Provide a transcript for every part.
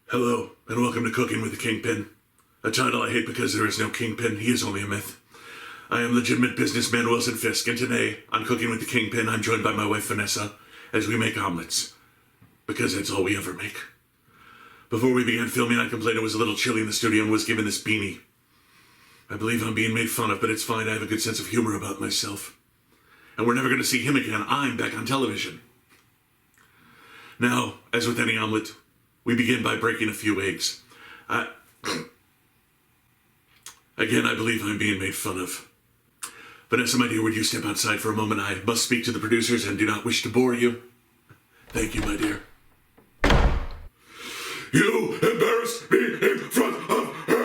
Hello, and welcome to Cooking with the Kingpin. A title I hate because there is no Kingpin, he is only a myth. I am legitimate businessman Wilson Fisk, and today, on Cooking with the Kingpin, I'm joined by my wife Vanessa, as we make omelets. Because that's all we ever make. Before we began filming, I complained it was a little chilly in the studio and was given this beanie. I believe I'm being made fun of, but it's fine, I have a good sense of humor about myself. And we're never going to see him again, I'm back on television. Now, as with any omelet, we begin by breaking a few eggs. Again, I believe I'm being made fun of. Vanessa, my dear, would you step outside for a moment? I must speak to the producers and do not wish to bore you. Thank you, my dear. You embarrassed me in front of her!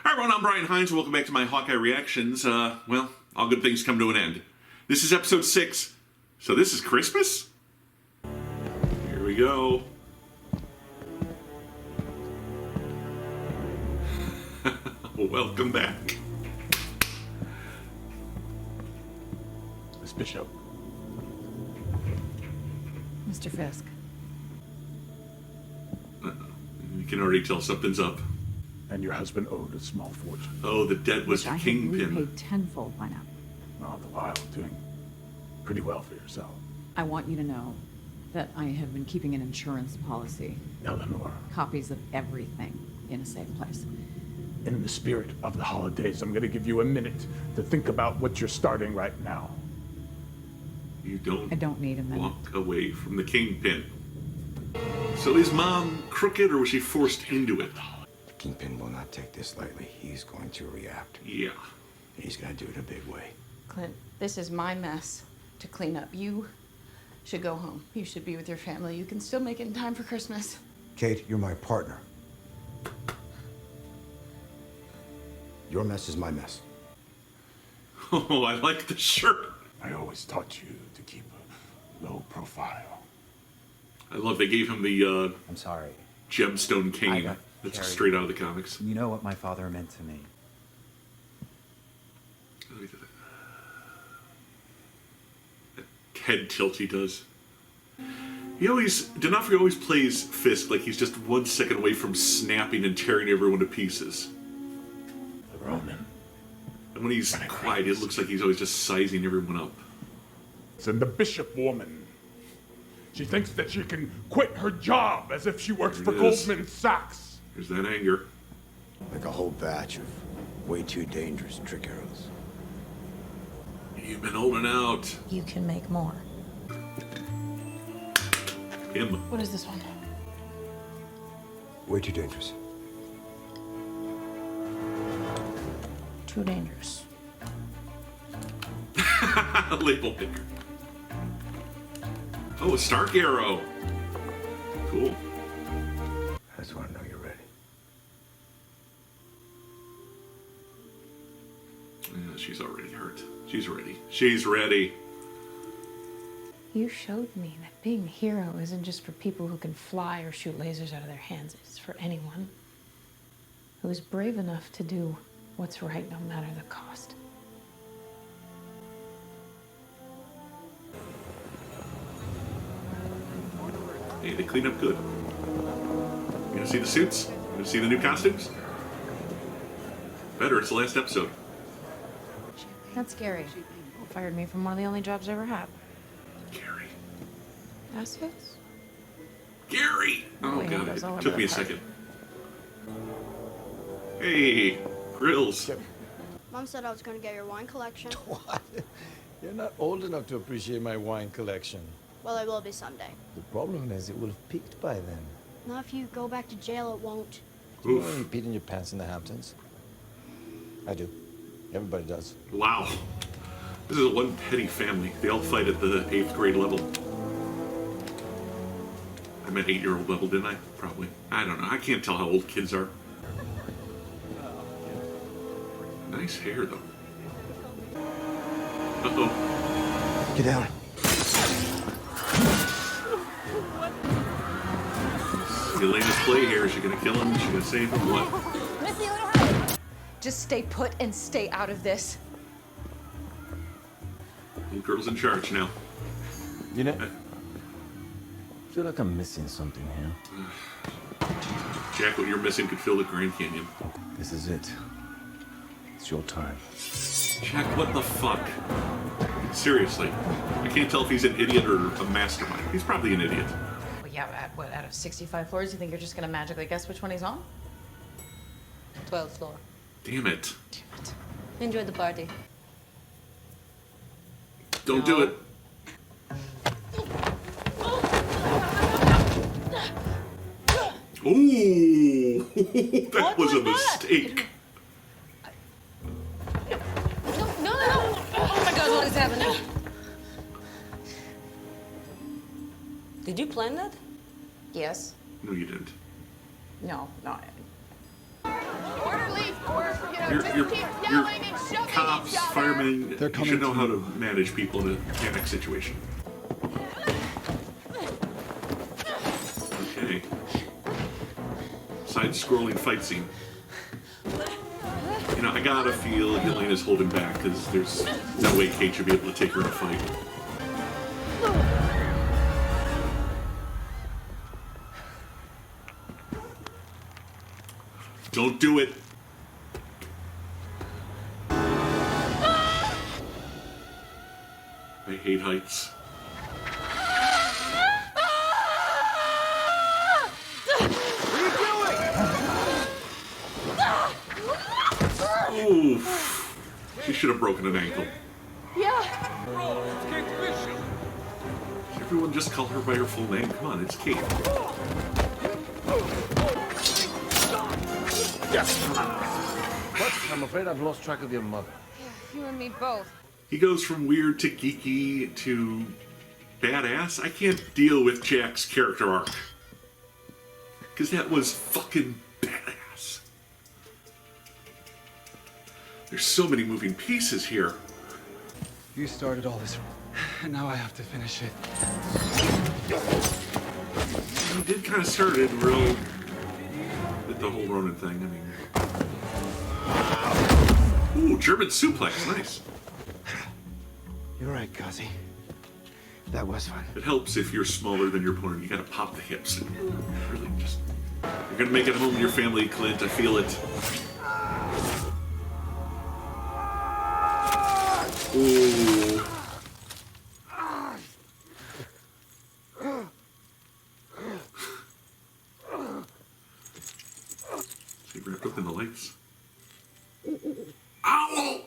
Hi everyone, I'm Brian Heinz. Welcome back to my Hawkeye reactions. Well, all good things come to an end. This is episode 6. So this is Christmas? Here we go. Welcome back. Miss Bishop. Mr. Fisk. You can already tell something's up. And your husband owed a small fortune. Oh, the debt was Which I Kingpin. have repaid tenfold by now. All the while doing pretty well for yourself. I want you to know that I have been keeping an insurance policy. Eleanor, Copies of everything in a safe place. in the spirit of the holidays, I'm going to give you a minute to think about what you're starting right now. You don't, I don't need a minute. walk away from the Kingpin. So is Mom crooked or was she forced into it? Kingpin will not take this lightly. He's going to react. Yeah. He's going to do it a big way. Clint, this is my mess to clean up. You should go home. You should be with your family. You can still make it in time for Christmas. Kate, you're my partner. Your mess is my mess. Oh, I like the shirt. I always taught you to keep a low profile. I love they gave him the I'm sorry. gemstone I cane. got That's carried. straight out of the comics. You know what my father meant to me. That head tilt he does. D'Onofrio always plays Fisk like he's just 1 second away from snapping and tearing everyone to pieces. The Roman. And when he's quiet, it looks like he's always just sizing everyone up. And the Bishop woman. She thinks that she can quit her job as if she works There for it is. Goldman Sachs. There's that anger. Like a whole batch of way too dangerous trick arrows. You've been holding out. You can make more. Him. What is this one? Way too dangerous. Too dangerous. Label picker. Oh, a Stark arrow. Cool. I just want to know you're ready. Yeah, she's already hurt. She's ready. She's ready. You showed me that being a hero isn't just for people who can fly or shoot lasers out of their hands. It's for anyone who is brave enough to do what's right no matter the cost. Hey, they clean up good. You gonna see the suits? You gonna see the new costumes? Better, it's the last episode. That's scary. Fired me from one of the only jobs I ever had. Gary. That's it? Gary! Oh, Wait, God, that was all it took over me a the park. second. Hey, Grills. Mom said I was going to get your wine collection. What? You're not old enough to appreciate my wine collection. Well, I will be someday. The problem is it will have peaked by then. Not if you go back to jail, it won't. Do you Oof. know you peed in your pants in the Hamptons? I do. Everybody does. Wow. This is one petty family. They all fight at the 8th grade level. I meant 8-year-old level, didn't I? Probably. I don't know. I can't tell how old kids are. Nice hair, though. Uh-oh. Get down. Elena's play here. Is she gonna kill him? Is she gonna save him? What? Just stay put and stay out of this. Little girl's in charge now. You know, I feel like I'm missing something here. Jack, what you're missing could fill the Grand Canyon. This is it. It's your time. Jack, what the fuck? Seriously. I can't tell if he's an idiot or a mastermind. He's probably an idiot. Well, yeah, out of 65 floors, you think you're just gonna magically guess which one he's on? 12th floor. Damn it. Damn it. Enjoy the party. Don't do it. Ooh, that was a mistake. No! Oh my God, what is happening? Did you plan that? Yes. No, you didn't. No. Orderlies, or, You're cops, firemen. You should know how to manage people in a panic situation. Okay. Side-scrolling fight scene. You know, I gotta feel Yelena's holding back because there's no way Kate should be able to take her in a fight. Don't do it. I hate heights. Oof. She should have broken an ankle. yeah. Everyone just call her by her full name. Come on, it's Kate. What? I'm afraid I've lost track of your mother. You and me both. He goes from weird to geeky to badass. I can't deal with Jack's character arc. Because that was fucking badass. There's so many moving pieces here. You started all this, and now I have to finish it. He did kind of start it real with the whole Ronin thing. I mean, ooh, German suplex, nice. You're right, Kazi. That was fun. It helps if you're smaller than your opponent. You gotta pop the hips and really just. You're gonna make it home to your family, Clint. I feel it. Ooh. She wrapped up in the lights. Ow!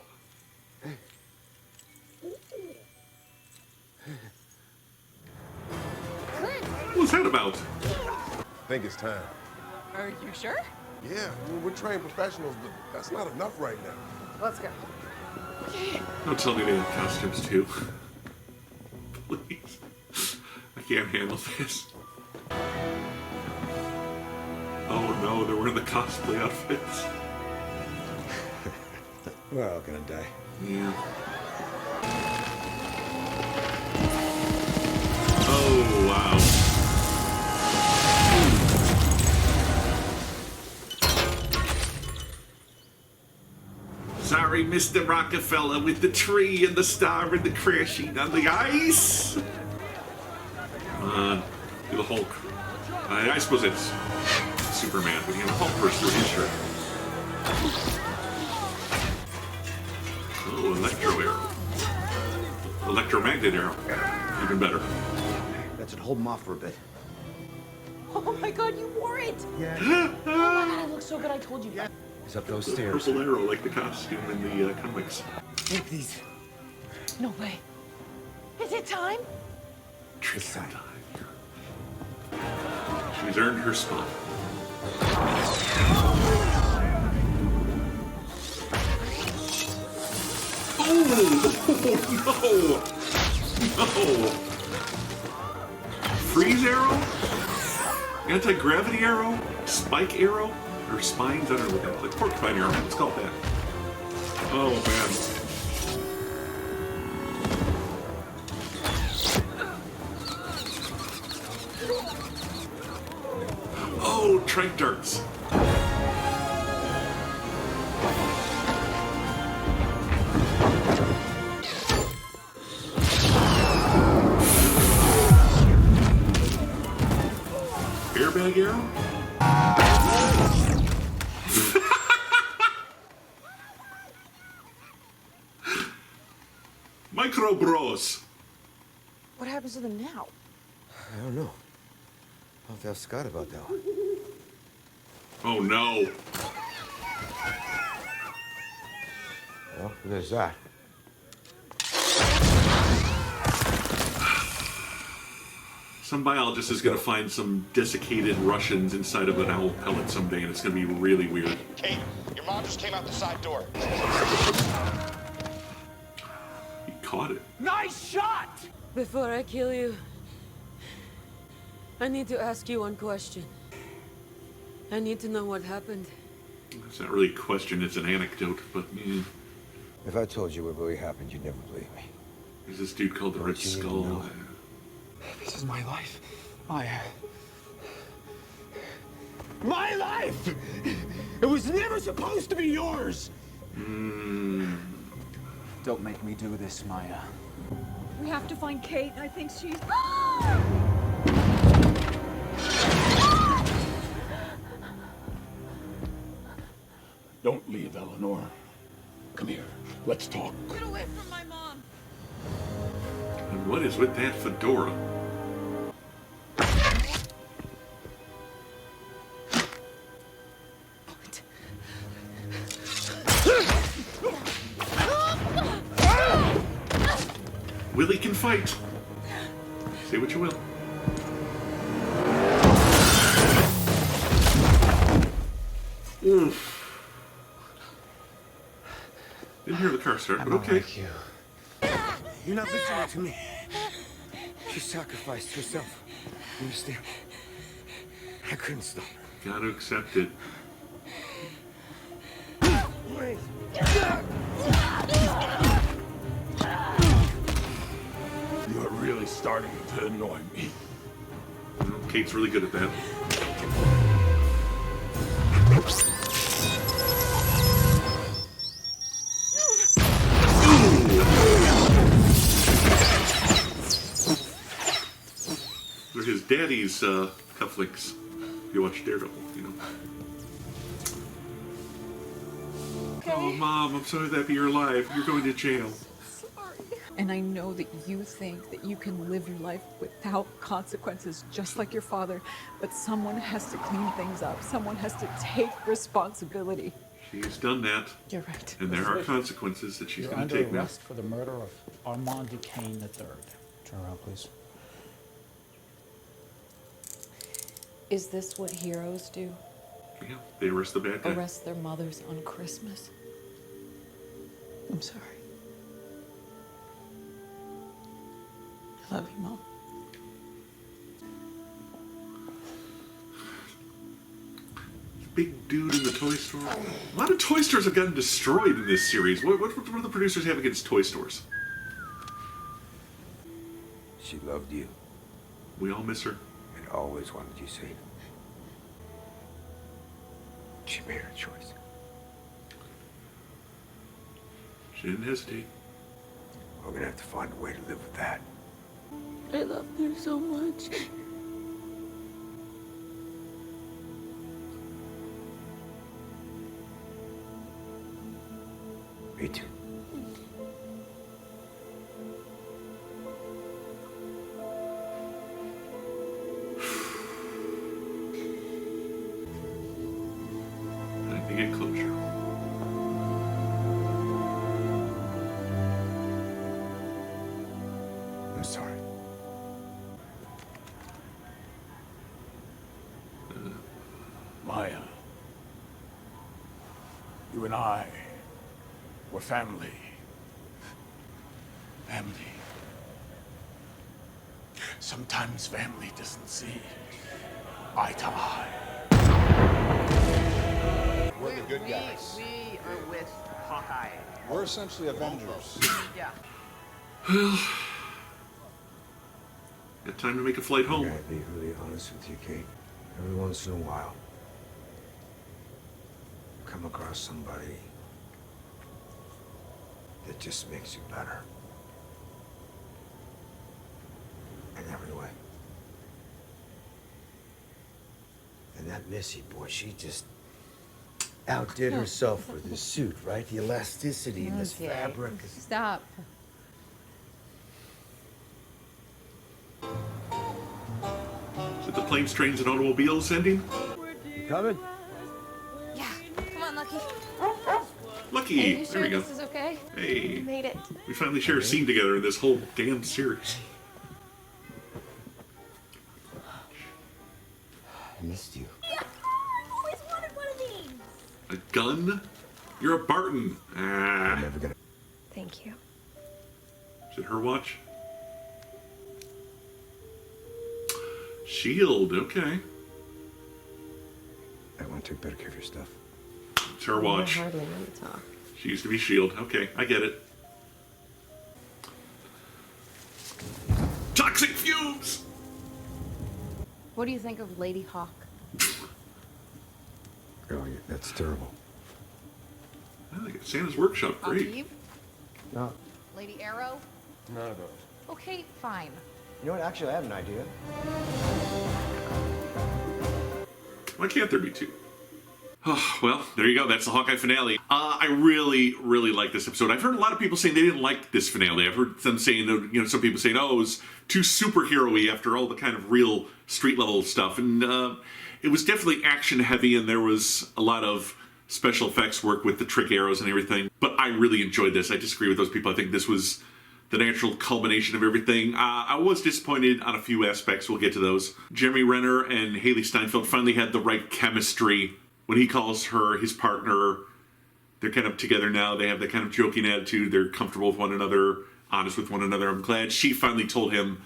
What was that about? I think it's time. Are you sure? Yeah, I mean, we're trained professionals, but that's not enough right now. Let's go. Don't tell me they have costumes too. Please. I can't handle this. Oh no, they're wearing the cosplay outfits. We're all gonna die. Yeah. Oh, wow. Sorry, Mr. Rockefeller, with the tree and the star and the crashing on the ice. Come on, do the Hulk. I suppose it's Superman, but you know, Hulk burst through his shirt. Oh, electro arrow. Electromagnet arrow. Even better. That should hold them off for a bit. Oh my God, you wore it! Yeah. Oh my God, it looks so good. I told you. It's up those The stairs. purple arrow, like the costume in the comics. Take these. No way. Is it time? It's time. She's earned her spot. Oh no! Freeze arrow? Anti-gravity arrow? Spike arrow? Or spines? I don't know what that is. Like porcupine arrow. Let's call it that. Oh man. Oh, trike darts. girl? Micro Bros. What happens to them now? I don't know. I'll have to ask Scott about that one. Oh no. Well, there's that. Some biologist is going to find some desiccated Russians inside of an owl pellet someday, and it's going to be really weird. Kate, your mom just came out the side door. He caught it. Nice shot! Before I kill you, I need to ask you one question. I need to know what happened. It's not really a question, it's an anecdote, but... If I told you what really happened, you'd never believe me. There's this dude called the Red Skull. This is my life. My life! It was never supposed to be yours! Don't make me do this, Maya. We have to find Kate. I think she's... Don't leave, Eleanor. Come here. Let's talk. Get away from my mom! And what is with that fedora? Willie can fight. Say what you will. Oof. Didn't hear the car start, but okay. Like you. You're not listening to me. She sacrificed herself. You understand? I couldn't stop her. Gotta accept it. Wait. You're really starting to annoy me. Well, Kate's really good at that. They're his daddy's cufflinks. If you watch Daredevil, you know. Okay. Oh, Mom, I'm sorry that you're alive. You're going to jail. And I know that you think that you can live your life without consequences, just like your father, but someone has to clean things up. Someone has to take responsibility. She's done that. You're right. And there are consequences that she's You're going to under take now. arrest for the murder of Armand Duquesne III. Turn around, please. Is this what heroes do? Yeah, they arrest the bad guy. Arrest their mothers on Christmas? I'm sorry. I love you, Mom. Big dude in the toy store. A lot of toy stores have gotten destroyed in this series. What do the producers have against toy stores? She loved you We all miss her. and always wanted you seen. She made her choice. She didn't hesitate. We're gonna have to find a way to live with that. I love her so much. Me too. Time to get closure. I'm sorry. Maya, you and I were family. Family. Sometimes family doesn't see eye to eye. We're the good guys. We are with Hawkeye. We're essentially Avengers. Yeah. Well, got time to make a flight I home. gotta be really honest with you, Kate. Every once in a while, you come across somebody that just makes you better. In every way. that Missy, boy, she just outdid herself with this suit, right? The elasticity in this fabric. Stop. Is it the planes, trains, and automobiles ending? You coming? Yeah. Come on, Lucky. Lucky! Hey, you There sure we go. this is okay? Hey. You made it. We finally share a scene together in this whole damn series. I missed you. Yeah, I've always wanted one of these. A gun? You're a Barton. Ah. I'm never gonna. Thank you. Is it her watch? Shield, okay. I want to take better care of your stuff. It's her watch. Hardly want to talk. She used to be Shield. Okay, I get it. Toxic fumes! What do you think of Lady Hawk? Oh, yeah, that's terrible. I think it's Santa's Workshop. Great. Eve? No. Lady Arrow? None of those. Okay, fine. You know what? Actually, I have an idea. Why can't there be two? Oh, well, there you go. That's the Hawkeye finale. I really, really like this episode. I've heard a lot of people saying they didn't like this finale. I've heard them saying, you know, some people saying, oh, it was too superhero-y after all the kind of real street-level stuff. And it was definitely action-heavy, and there was a lot of special effects work with the trick arrows and everything. But I really enjoyed this. I disagree with those people. I think this was the natural culmination of everything. I was disappointed on a few aspects. We'll get to those. Jeremy Renner and Haley Steinfeld finally had the right chemistry. When he calls her his partner, they're kind of together now. They have that kind of joking attitude. They're comfortable with one another, honest with one another. I'm glad she finally told him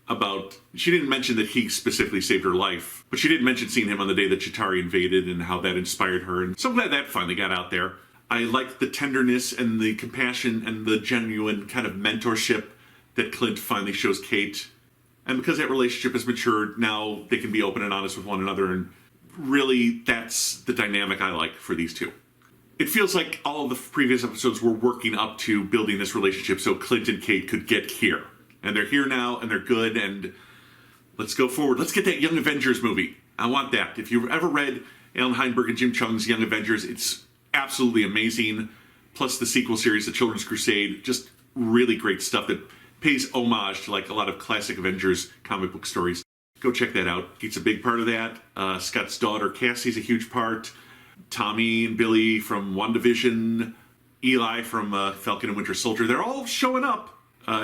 about... She didn't mention that he specifically saved her life, but she did mention seeing him on the day that Chitauri invaded and how that inspired her. And so I'm glad that finally got out there. I like the tenderness and the compassion and the genuine kind of mentorship that Clint finally shows Kate. And because that relationship has matured, now they can be open and honest with one another, and really, that's the dynamic I like for these two. It feels like all of the previous episodes were working up to building this relationship so Clint and Kate could get here. And they're here now, and they're good, and let's go forward. Let's get that Young Avengers movie. I want that. If you've ever read Alan Heinberg and Jim Chung's Young Avengers, it's absolutely amazing. Plus the sequel series, The Children's Crusade, just really great stuff that pays homage to like a lot of classic Avengers comic book stories. Go check that out. It's a big part of that. Scott's daughter, Cassie's a huge part. Tommy and Billy from WandaVision. Eli from Falcon and Winter Soldier. They're all showing up.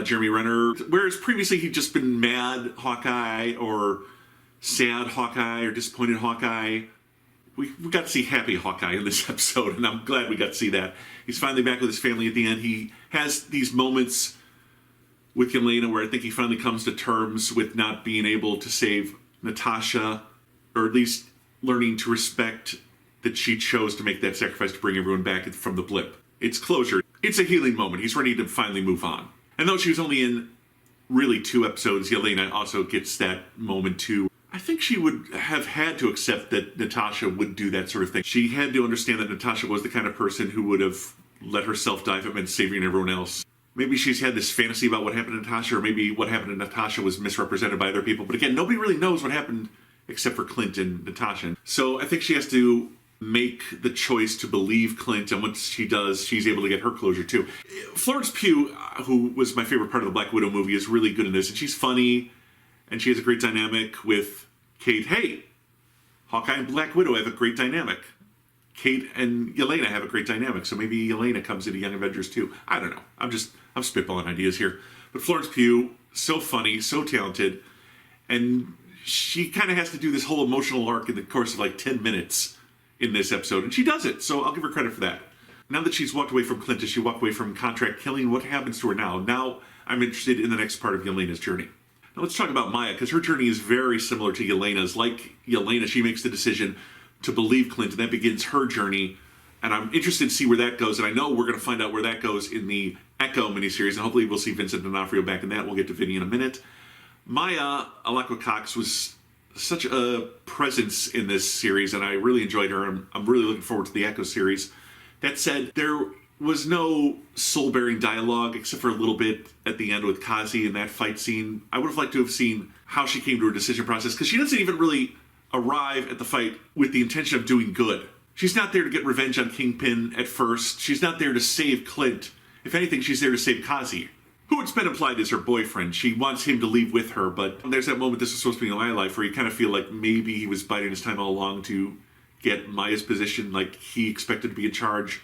Jeremy Renner. Whereas previously he'd just been mad Hawkeye or sad Hawkeye or disappointed Hawkeye. We got to see happy Hawkeye in this episode, and I'm glad we got to see that. He's finally back with his family at the end. He has these moments with Yelena where I think he finally comes to terms with not being able to save Natasha, or at least learning to respect that she chose to make that sacrifice to bring everyone back from the blip. It's closure. It's a healing moment. He's ready to finally move on. And though she was only in really 2 episodes, Yelena also gets that moment too. I think she would have had to accept that Natasha would do that sort of thing. She had to understand that Natasha was the kind of person who would have let herself die if it meant saving everyone else. Maybe she's had this fantasy about what happened to Natasha, or maybe what happened to Natasha was misrepresented by other people. But again, nobody really knows what happened except for Clint and Natasha. So I think she has to make the choice to believe Clint, and once she does, she's able to get her closure too. Florence Pugh, who was my favorite part of the Black Widow movie, is really good in this, and she's funny, and she has a great dynamic with Kate. Hey, Hawkeye and Black Widow have a great dynamic. Kate and Yelena have a great dynamic, so maybe Yelena comes into Young Avengers too. I don't know. I'm spitballing ideas here. But Florence Pugh, so funny, so talented, and she kind of has to do this whole emotional arc in the course of like 10 minutes in this episode, and she does it, so I'll give her credit for that. Now that she's walked away from Clint, as she walked away from contract killing, what happens to her now? Now I'm interested in the next part of Yelena's journey. Now let's talk about Maya, because her journey is very similar to Yelena's. Like Yelena, she makes the decision to believe Clint, and that begins her journey, and I'm interested to see where that goes, and I know we're going to find out where that goes in the Echo miniseries, and hopefully we'll see Vincent D'Onofrio back in that. We'll get to Vinny in a minute. Maya Alaqua-Cox was such a presence in this series, and I really enjoyed her. I'm really looking forward to the Echo series. That said, there was no soul-bearing dialogue except for a little bit at the end with Kazi in that fight scene. I would have liked to have seen how she came to her decision process, because she doesn't even really arrive at the fight with the intention of doing good. She's not there to get revenge on Kingpin at first. She's not there to save Clint. If anything, she's there to save Kazi, who it's been implied is her boyfriend. She wants him to leave with her, but there's that moment, this is supposed to be in my life, where you kind of feel like maybe he was biding his time all along to get Maya's position, like he expected to be in charge.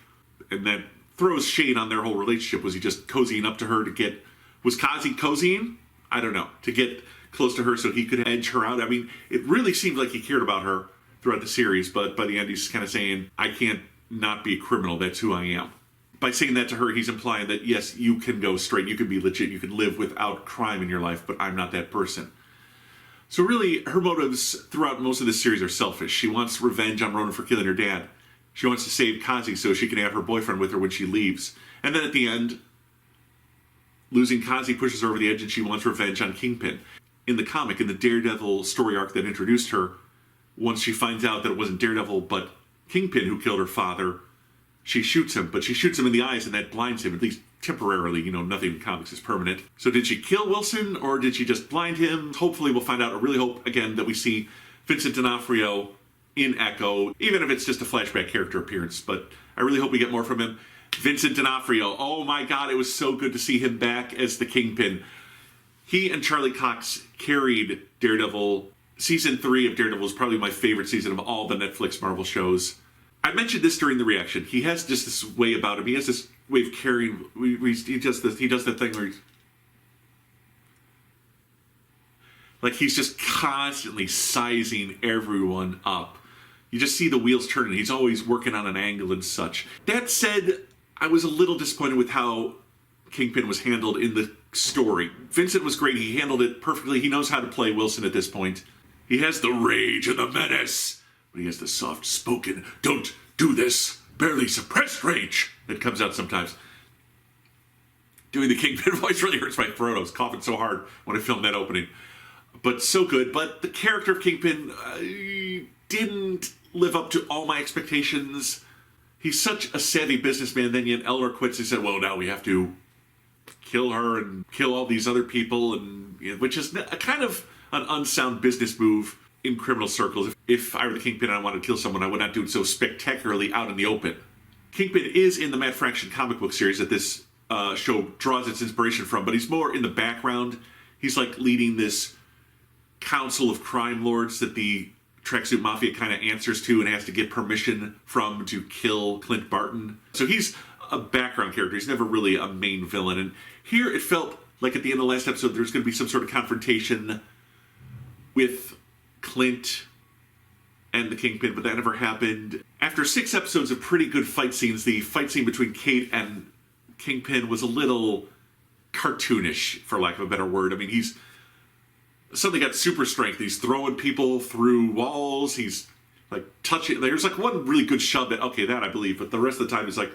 And that throws shade on their whole relationship. Was he just cozying up to her to get... Was Kazi cozying? I don't know. To get close to her so he could edge her out. I mean, it really seemed like he cared about her throughout the series, but by the end he's kind of saying, I can't not be a criminal, that's who I am. By saying that to her, he's implying that, yes, you can go straight, you can be legit, you can live without crime in your life, but I'm not that person. So really, her motives throughout most of this series are selfish. She wants revenge on Ronan for killing her dad. She wants to save Kazi so she can have her boyfriend with her when she leaves. And then at the end, losing Kazi pushes her over the edge and she wants revenge on Kingpin. In the comic, in the Daredevil story arc that introduced her, once she finds out that it wasn't Daredevil but Kingpin who killed her father, she shoots him, but she shoots him in the eyes and that blinds him, at least temporarily. You know, nothing in comics is permanent. So did she kill Wilson or did she just blind him? Hopefully we'll find out. I really hope, again, that we see Vincent D'Onofrio in Echo, even if it's just a flashback character appearance, but I really hope we get more from him. Vincent D'Onofrio, oh my god, it was so good to see him back as the Kingpin. He and Charlie Cox carried Daredevil. Season 3 of Daredevil is probably my favorite season of all the Netflix Marvel shows. I mentioned this during the reaction. He has just this way about him. He has this way of carrying. He does that thing where he's just constantly sizing everyone up. You just see the wheels turning. He's always working on an angle and such. That said, I was a little disappointed with how Kingpin was handled in the story. Vincent was great. He handled it perfectly. He knows how to play Wilson at this point. He has the rage and the menace, but he has the soft-spoken, don't do this, barely suppressed rage that comes out sometimes. Doing the Kingpin voice really hurts my throat. I was coughing so hard when I filmed that opening. But so good. But the character of Kingpin didn't live up to all my expectations. He's such a savvy businessman. Then yet Elmer quits. He said, well, now we have to kill her and kill all these other people, and which is a kind of an unsound business move in criminal circles. If I were the Kingpin and I wanted to kill someone, I would not do it so spectacularly out in the open. Kingpin is in the Matt Fraction comic book series that this show draws its inspiration from, but he's more in the background. He's like leading this council of crime lords that the Tracksuit Mafia kind of answers to and has to get permission from to kill Clint Barton. So he's a background character. He's never really a main villain. And here it felt like at the end of the last episode there's going to be some sort of confrontation with Clint and the Kingpin, but that never happened. After 6 episodes of pretty good fight scenes, the fight scene between Kate and Kingpin was a little cartoonish, for lack of a better word. I mean, he's suddenly got super strength. He's throwing people through walls. He's like touching. There's like one really good shove that, okay, that I believe, but the rest of the time he's like,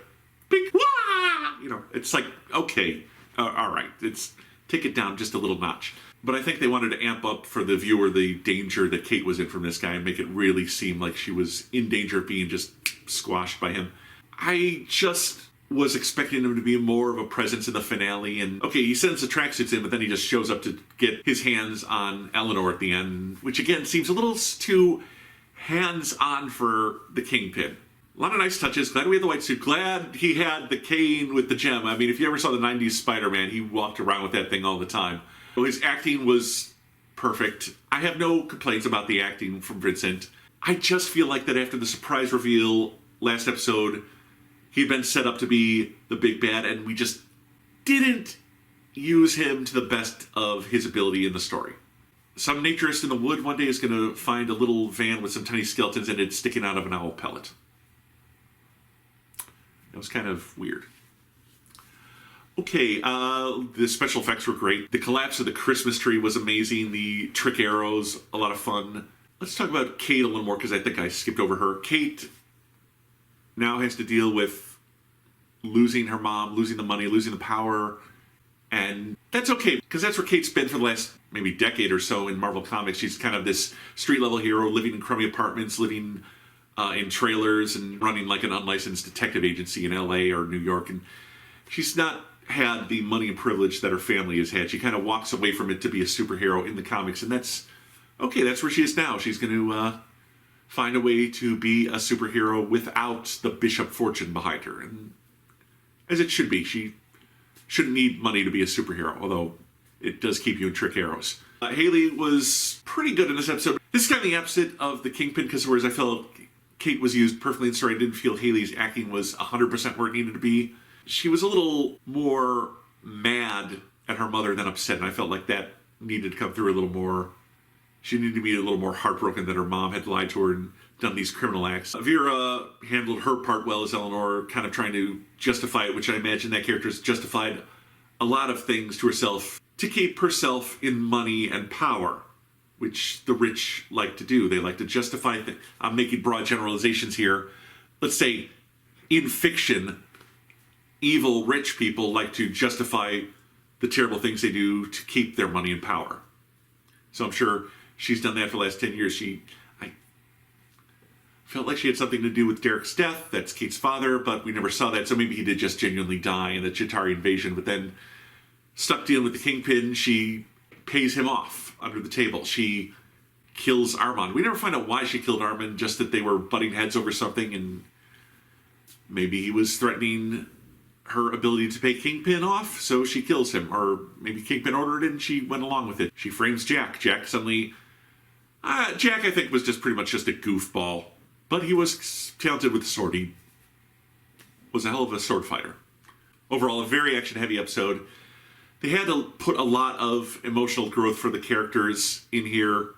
big, wah! You know, it's like, okay, all right, take it down just a little notch. But I think they wanted to amp up for the viewer the danger that Kate was in from this guy and make it really seem like she was in danger of being just squashed by him. I just was expecting him to be more of a presence in the finale. And okay, he sends the tracksuits in, but then he just shows up to get his hands on Eleanor at the end, which again seems a little too hands-on for the Kingpin. A lot of nice touches. Glad we had the white suit. Glad he had the cane with the gem. I mean, if you ever saw the 90s Spider-Man, he walked around with that thing all the time. His acting was perfect. I have no complaints about the acting from Vincent. I just feel like that after the surprise reveal last episode, he'd been set up to be the big bad, and we just didn't use him to the best of his ability in the story. Some naturist in the wood one day is going to find a little van with some tiny skeletons in it sticking out of an owl pellet. It was kind of weird. Okay, the special effects were great. The collapse of the Christmas tree was amazing. The trick arrows, a lot of fun. Let's talk about Kate a little more, because I think I skipped over her. Kate now has to deal with losing her mom, losing the money, losing the power. And that's okay, because that's where Kate's been for the last maybe decade or so in Marvel Comics. She's kind of this street-level hero, living in crummy apartments, living in trailers, and running like an unlicensed detective agency in LA or New York. And she's not had the money and privilege that her family has had. She kind of walks away from it to be a superhero in the comics, and that's okay, that's where she is now. She's going to find a way to be a superhero without the Bishop fortune behind her. And as it should be, she shouldn't need money to be a superhero, although it does keep you in trick arrows. Haley was pretty good in this episode. This is kind of the opposite of the Kingpin, because whereas I felt Kate was used perfectly in the story, I didn't feel Haley's acting was 100% where it needed to be. She was a little more mad at her mother than upset, and I felt like that needed to come through a little more. She needed to be a little more heartbroken that her mom had lied to her and done these criminal acts. Vera handled her part well as Eleanor, kind of trying to justify it, which I imagine that character has justified a lot of things to herself to keep herself in money and power, which the rich like to do. They like to justify things. I'm making broad generalizations here. Let's say in fiction, evil rich people like to justify the terrible things they do to keep their money and power. So I'm sure she's done that for the last 10 years. I felt like she had something to do with Derek's death. That's Kate's father, but we never saw that. So maybe he did just genuinely die in the Chitauri invasion. But then, stuck dealing with the Kingpin, she pays him off under the table. She kills Armand. We never find out why she killed Armand, just that they were butting heads over something, and maybe he was threatening her ability to pay Kingpin off, so she kills him. Or maybe Kingpin ordered it and she went along with it. She frames Jack. Jack suddenly... Jack, I think, was just pretty much just a goofball. But he was talented with the sword. He was a hell of a sword fighter. Overall, a very action-heavy episode. They had to put a lot of emotional growth for the characters in here.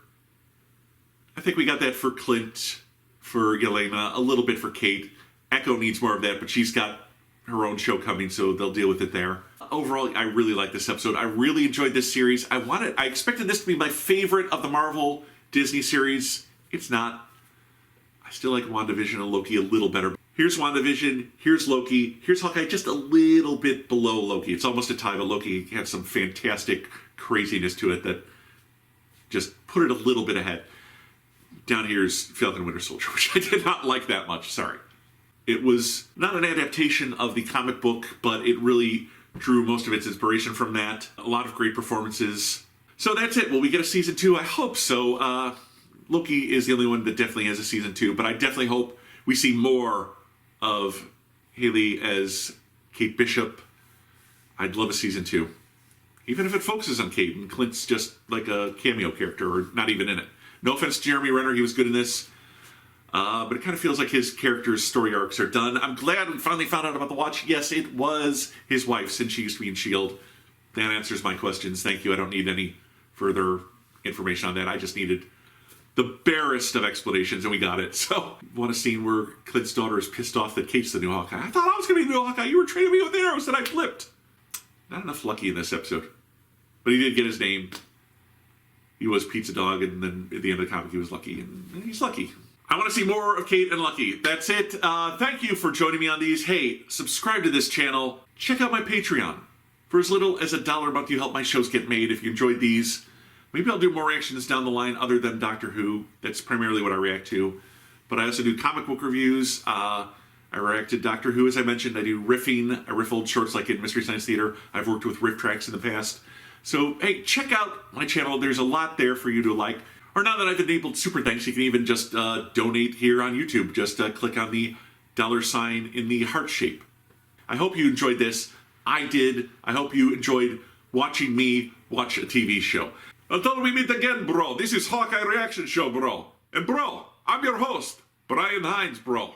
I think we got that for Clint, for Yelena, a little bit for Kate. Echo needs more of that, but she's got her own show coming, so they'll deal with it there. Overall, I really like this episode. I really enjoyed this series. I expected this to be my favorite of the Marvel Disney series. It's not. I still like WandaVision and Loki a little better. Here's WandaVision, here's Loki, here's Hawkeye, just a little bit below Loki. It's almost a tie, but Loki had some fantastic craziness to it that just put it a little bit ahead. Down here's Falcon and Winter Soldier, which I did not like that much, sorry. It was not an adaptation of the comic book, but it really drew most of its inspiration from that. A lot of great performances. So that's it. Will we get a season 2? I hope so. Loki is the only one that definitely has a season 2, but I definitely hope we see more of Haley as Kate Bishop. I'd love a season 2. Even if it focuses on Kate and Clint's just like a cameo character or not even in it. No offense to Jeremy Renner, he was good in this. But it kind of feels like his character's story arcs are done. I'm glad we finally found out about the watch. Yes, it was his wife, since she used to be in S.H.I.E.L.D. That answers my questions. Thank you. I don't need any further information on that. I just needed the barest of explanations, and we got it. So, want a scene where Clint's daughter is pissed off that Kate's the new Hawkeye. I thought I was going to be the new Hawkeye. You were training me with arrows, and I flipped. Not enough Lucky in this episode. But he did get his name. He was Pizza Dog, and then at the end of the comic, he was Lucky, and he's Lucky. I want to see more of Kate and Lucky. That's it. Thank you for joining me on these. Hey, subscribe to this channel. Check out my Patreon. For as little as $1 a month, you help my shows get made. If you enjoyed these, maybe I'll do more reactions down the line other than Doctor Who. That's primarily what I react to. But I also do comic book reviews. I react to Doctor Who, as I mentioned. I do riffing. I riff old shorts like in Mystery Science Theater. I've worked with riff tracks in the past. So, hey, check out my channel. There's a lot there for you to like. Or now that I've enabled super thanks, you can even just donate here on YouTube. Just click on the $sign in the heart shape. I hope you enjoyed this. I did. I hope you enjoyed watching me watch a TV show. Until we meet again, bro. This is Hawkeye Reaction Show, bro. And bro, I'm your host, Brian Heinz, bro.